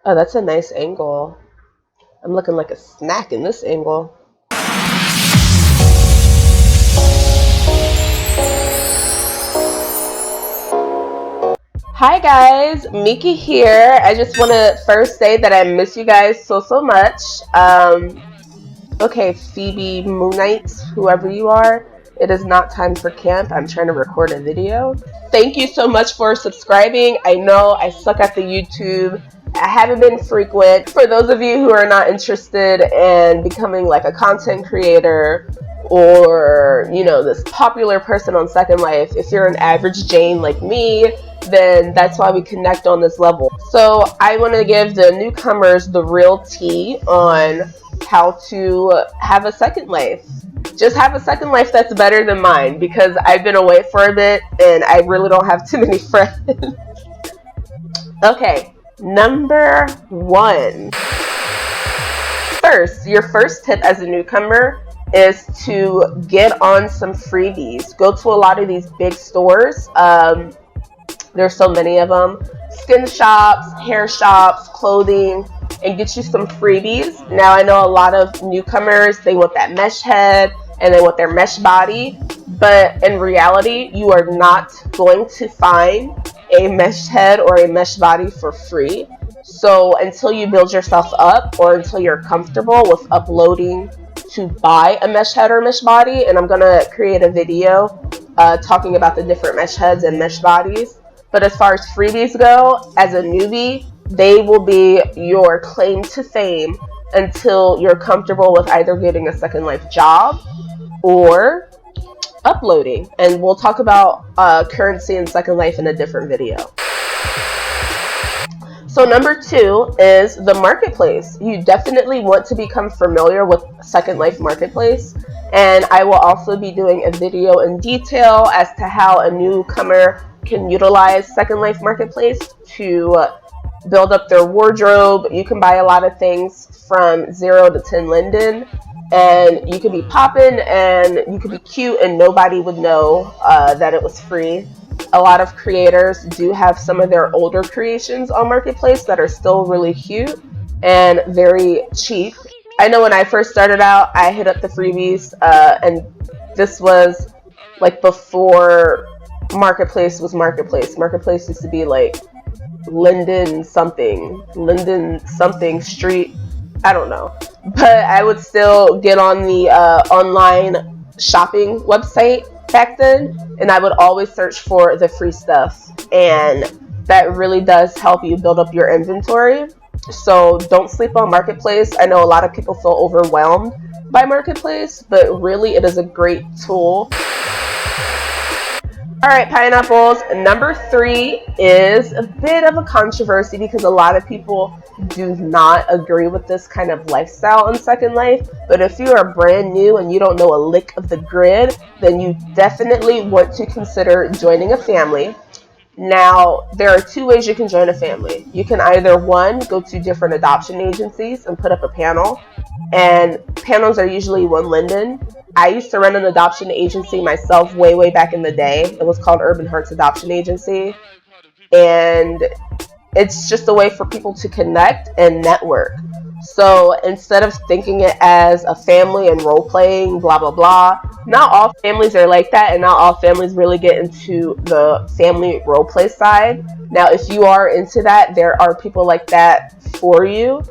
Oh, that's a nice angle. I'm looking like a snack in this angle. Hi guys, Miki here. I just want to first say that I miss you guys so much. Okay, Phoebe Moon Knight, whoever you are, it is not time for camp. I'm trying to record a video. Thank you so much for subscribing. I know I suck at the YouTube. I haven't been frequent. For those of you who are not interested in becoming like a content creator or, you know, this popular person on Second Life, if you're an average Jane like me, then that's why we connect on this level. So I want to give the newcomers the real tea on how to have a second life. Just have a second life that's better than mine, because I've been away for a bit and I really don't have too many friends. Okay, number one. First, your first tip as a newcomer is to get on some freebies. Go to a lot of these big stores. There's so many of them. Skin shops, hair shops, clothing, and get you some freebies. Now, I know a lot of newcomers, they want that mesh head and they want their mesh body, but in reality, you are not going to find a mesh head or a mesh body for free. So until you build yourself up, or until you're comfortable with uploading to buy a mesh head or mesh body, and I'm going to create a video talking about the different mesh heads and mesh bodies. But as far as freebies go, as a newbie, they will be your claim to fame until you're comfortable with either getting a Second Life job or uploading. And we'll talk about currency in Second Life in a different video. So number two is the marketplace. You definitely want to become familiar with Second Life Marketplace. And I will also be doing a video in detail as to how a newcomer can utilize Second Life Marketplace to build up their wardrobe. You can buy a lot of things from 0 to 10 linden, and you can be popping and you can be cute and nobody would know that it was free. A lot of creators do have some of their older creations on Marketplace that are still really cute and very cheap. I know when I first started out, I hit up the freebies, and this was like before Marketplace was Marketplace. Marketplace used to be like Linden something Street. I don't know. But I would still get on the online shopping website back then, and I would always search for the free stuff. And that really does help you build up your inventory. So don't sleep on Marketplace. I know a lot of people feel overwhelmed by Marketplace, but really it is a great tool. Alright, pineapples, number three is a bit of a controversy because a lot of people do not agree with this kind of lifestyle in Second Life. But if you are brand new and you don't know a lick of the grid, then you definitely want to consider joining a family. Now, there are two ways you can join a family. You can either, one, go to different adoption agencies and put up a panel. And panels are usually one linden. I used to run an adoption agency myself way back in the day. It was called Urban Hearts Adoption Agency. And it's just a way for people to connect and network. So instead of thinking it as a family and role playing, blah, blah, blah, not all families are like that, and not all families really get into the family role play side. Now, if you are into that, there are people like that for you.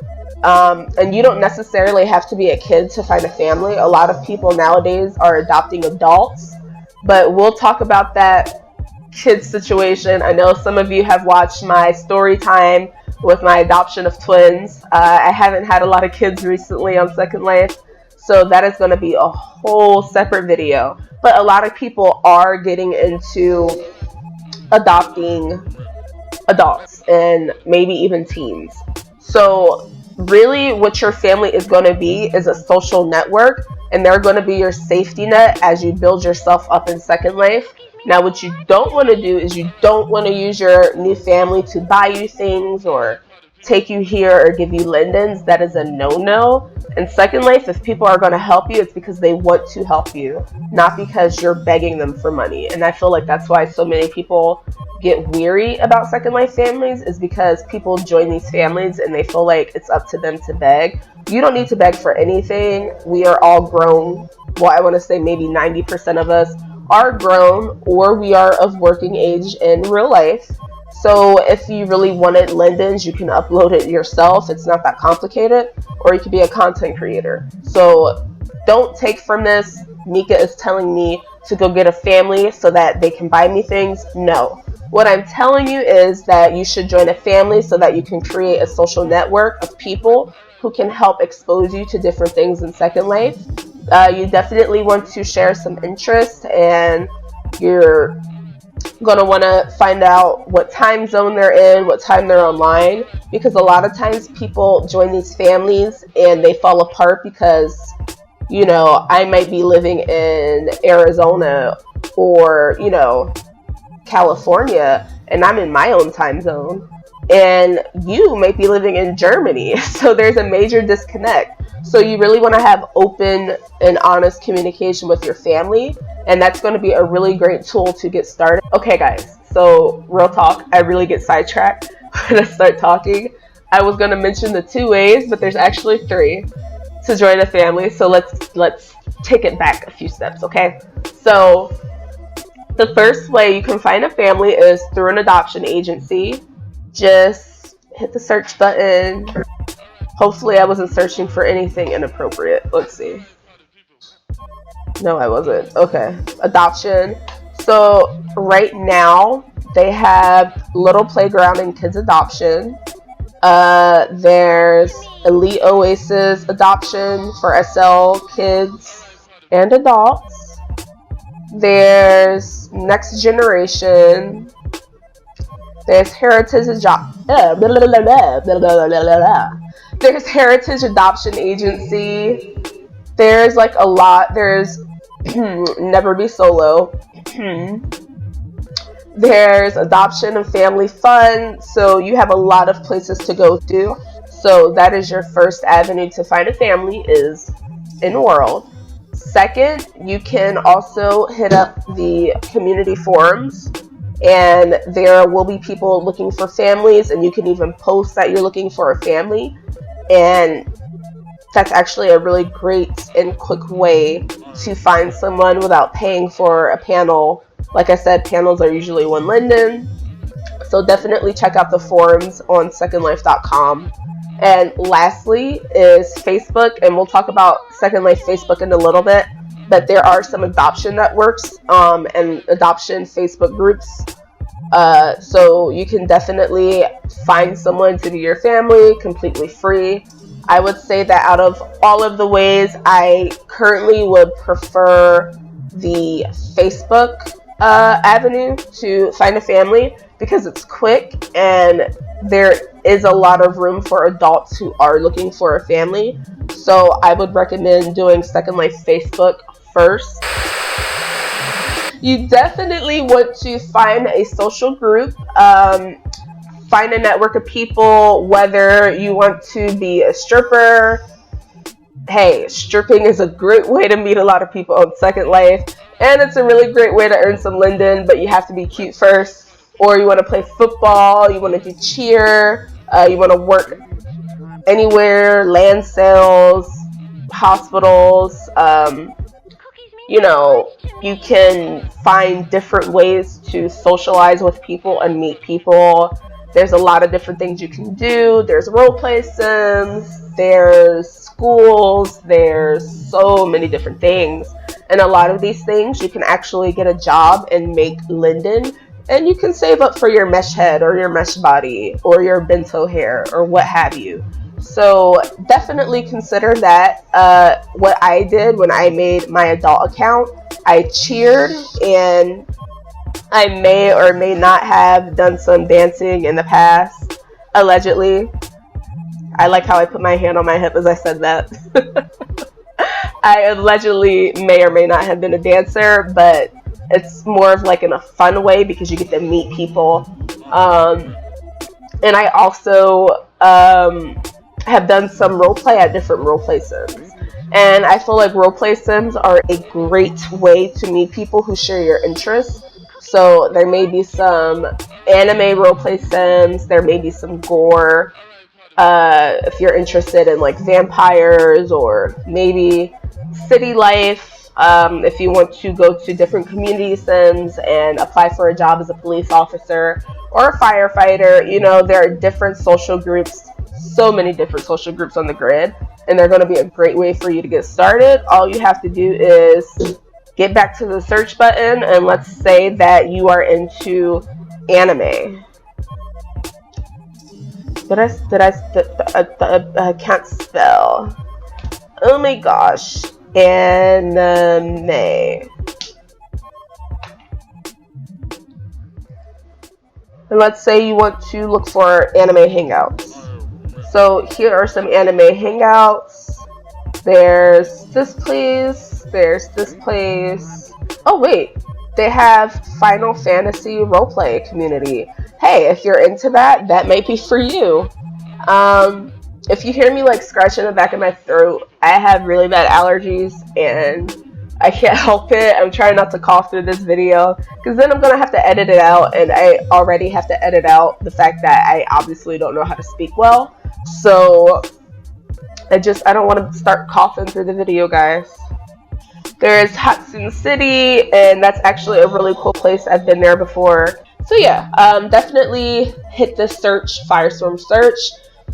And you don't necessarily have to be a kid to find a family. A lot of people nowadays are adopting adults, but we'll talk about that kid situation. I know some of you have watched my story time with my adoption of twins. I haven't had a lot of kids recently on Second Life, so that is going to be a whole separate video. But a lot of people are getting into adopting adults and maybe even teens. So really what your family is going to be is a social network, and they're going to be your safety net as you build yourself up in Second Life. Now, what you don't want to do is you don't want to use your new family to buy you things or take you here or give you lindens, that is a no-no. In Second Life, if people are going to help you, it's because they want to help you, not because you're begging them for money. And I feel like that's why so many people get weary about Second Life families, is because people join these families and they feel like it's up to them to beg. You don't need to beg for anything. We are all grown. Well, I want to say maybe 90% of us are grown, or we are of working age in real life. So if you really wanted lindens, you can upload it yourself. It's not that complicated. Or you could be a content creator. So don't take from this, Mika is telling me to go get a family so that they can buy me things. No. What I'm telling you is that you should join a family so that you can create a social network of people who can help expose you to different things in Second Life. You definitely want to share some interest, and you're going to want to find out what time zone they're in, what time they're online, because a lot of times people join these families and they fall apart because, you know, I might be living in Arizona or, you know, California, and I'm in my own time zone, and you might be living in Germany. So there's a major disconnect. So you really want to have open and honest communication with your family, and that's going to be a really great tool to get started. Okay, guys, so real talk, I really get sidetracked when I start talking. I was going to mention the 2 ways, but there's actually 3 to join a family. So let's take it back a few steps, okay? So the first way you can find a family is through an adoption agency. Just hit the search button. Hopefully I wasn't searching for anything inappropriate. Let's see. No, I wasn't. Okay. Adoption. So right now they have Little Playground and Kids Adoption. There's Elite Oasis Adoption for SL kids and adults. There's Next Generation. There's Heritage There's Heritage Adoption Agency. There's like a lot. There's Never Be Solo. There's Adoption and Family Fun. So you have a lot of places to go to. So that is your first avenue to find a family, is in World. Second, you can also hit up the community forums, and there will be people looking for families, and you can even post that you're looking for a family. And that's actually a really great and quick way to find someone without paying for a panel. Like I said, panels are usually 1 linden. So definitely check out the forums on secondlife.com. And lastly is Facebook, and we'll talk about Second Life Facebook in a little bit, but there are some adoption networks and adoption Facebook groups. So you can definitely find someone to be your family completely free. I would say that out of all of the ways, I currently would prefer the Facebook avenue to find a family, because it's quick and there is a lot of room for adults who are looking for a family. So I would recommend doing Second Life Facebook first. You definitely want to find a social group, find a network of people, whether you want to be a stripper. Hey, stripping is a great way to meet a lot of people on Second Life, and it's a really great way to earn some linden, but you have to be cute first. Or you want to play football, you want to do cheer, you want to work anywhere, land sales, hospitals. You know, you can find different ways to socialize with people and meet people. There's a lot of different things you can do. There's roleplay sims, there's schools, there's so many different things. And a lot of these things you can actually get a job and make linden, and you can save up for your mesh head or your mesh body or your bento hair or what have you. So definitely consider that. What I did when I made my adult account, I cheered, and I may or may not have done some dancing in the past, allegedly. I like how I put my hand on my hip as I said that. I allegedly may or may not have been a dancer, but it's more of like in a fun way because you get to meet people. And I also have done some roleplay at different roleplay sims. And I feel like roleplay sims are a great way to meet people who share your interests. So there may be some anime roleplay sims, there may be some gore, if you're interested in like vampires, or maybe city life. If you want to go to different community sims and apply for a job as a police officer or a firefighter, there are different social groups, so many different social groups on the grid, and they're going to be a great way for you to get started. All you have to do is get back to the search button, and let's say that you are into anime. I can't spell. Oh my gosh. Anime. And let's say you want to look for anime hangouts. So here are some anime hangouts. There's this place. There's this place. Oh wait, they have Final Fantasy roleplay community. Hey, if you're into that, that might be for you. If you hear me like scratching the back of my throat, I have really bad allergies and I can't help it. I'm trying not to cough through this video because then I'm going to have to edit it out, and I already have to edit out the fact that I obviously don't know how to speak well. So I don't want to start coughing through the video, guys. There's Hatsune City, and that's actually a really cool place. I've been there before. So yeah, definitely hit the search, Firestorm search.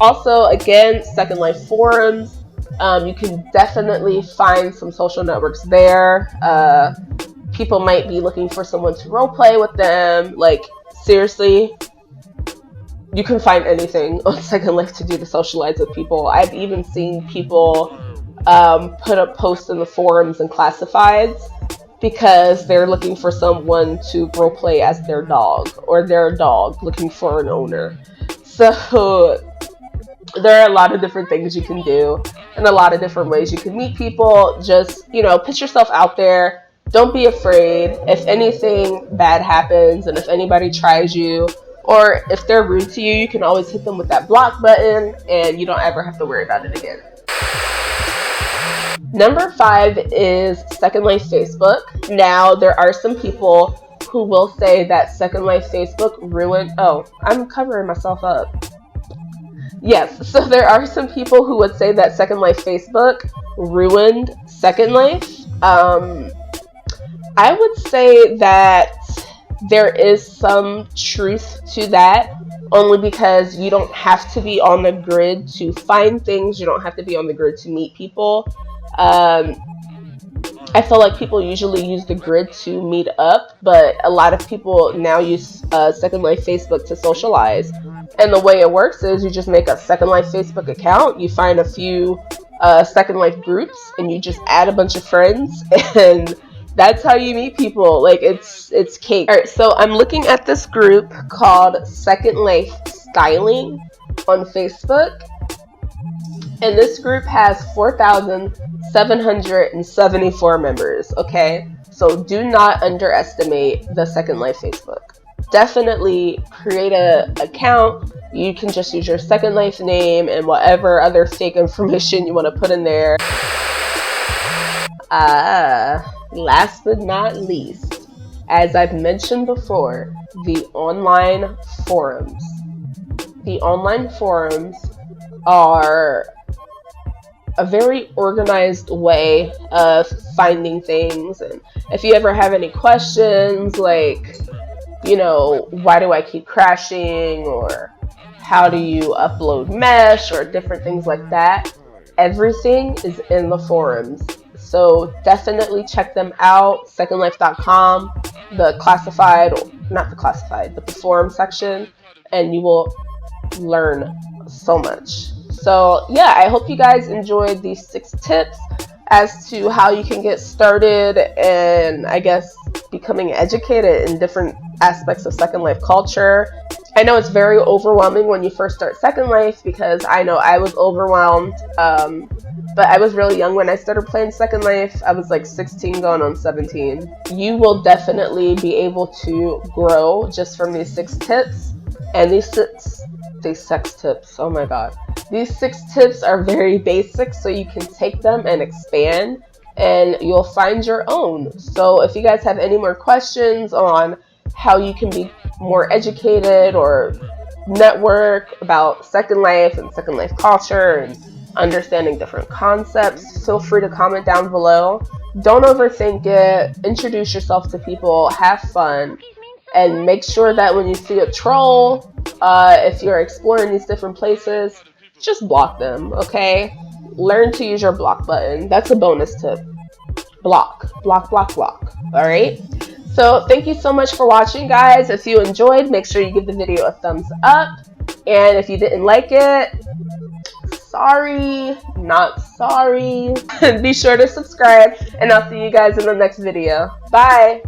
Also, again, Second Life forums. You can definitely find some social networks there. People might be looking for someone to roleplay with them. Like, seriously, you can find anything on Second Life to do to socialize with people. I've even seen people put up posts in the forums and classifieds because they're looking for someone to roleplay as their dog, or their dog looking for an owner. So there are a lot of different things you can do and a lot of different ways you can meet people. Just, put yourself out there. Don't be afraid. If anything bad happens and if anybody tries you, or if they're rude to you, you can always hit them with that block button and you don't ever have to worry about it again. Number 5 is Second Life Facebook. Now, there are some people who will say that Second Life Facebook ruined... Oh, I'm covering myself up. Yes, so there are some people who would say that Second Life Facebook ruined Second Life. I would say that there is some truth to that, only because you don't have to be on the grid to find things. You don't have to be on the grid to meet people. I feel like people usually use the grid to meet up, but a lot of people now use Second Life Facebook to socialize. And the way it works is you just make a Second Life Facebook account, you find a few Second Life groups, and you just add a bunch of friends, and that's how you meet people. Like, it's cake. Alright, so I'm looking at this group called Second Life Styling on Facebook. And this group has 4,774 members, okay? So do not underestimate the Second Life Facebook. Definitely create an account. You can just use your Second Life name and whatever other fake information you want to put in there. Last but not least, as I've mentioned before, the online forums. The online forums are a very organized way of finding things. And if you ever have any questions, like, why do I keep crashing, or how do you upload mesh, or different things like that, everything is in the forums. So definitely check them out. secondlife.com, the forum section, and you will learn so much. So yeah, I hope you guys enjoyed these 6 tips as to how you can get started and, I guess, becoming educated in different aspects of Second Life culture. I know it's very overwhelming when you first start Second Life, because I know I was overwhelmed, but I was really young when I started playing Second Life. I was like 16 going on 17. You will definitely be able to grow just from these 6 tips, and these These 6 tips, oh my god. These 6 tips are very basic, so you can take them and expand and you'll find your own. So if you guys have any more questions on how you can be more educated or network about Second Life and Second Life culture and understanding different concepts, feel free to comment down below. Don't overthink it. Introduce yourself to people. Have fun. And make sure that when you see a troll, if you're exploring these different places, just block them, okay? Learn to use your block button. That's a bonus tip. Block. Block, block, block. Alright? So thank you so much for watching, guys. If you enjoyed, make sure you give the video a thumbs up. And if you didn't like it, sorry, not sorry. Be sure to subscribe, and I'll see you guys in the next video. Bye!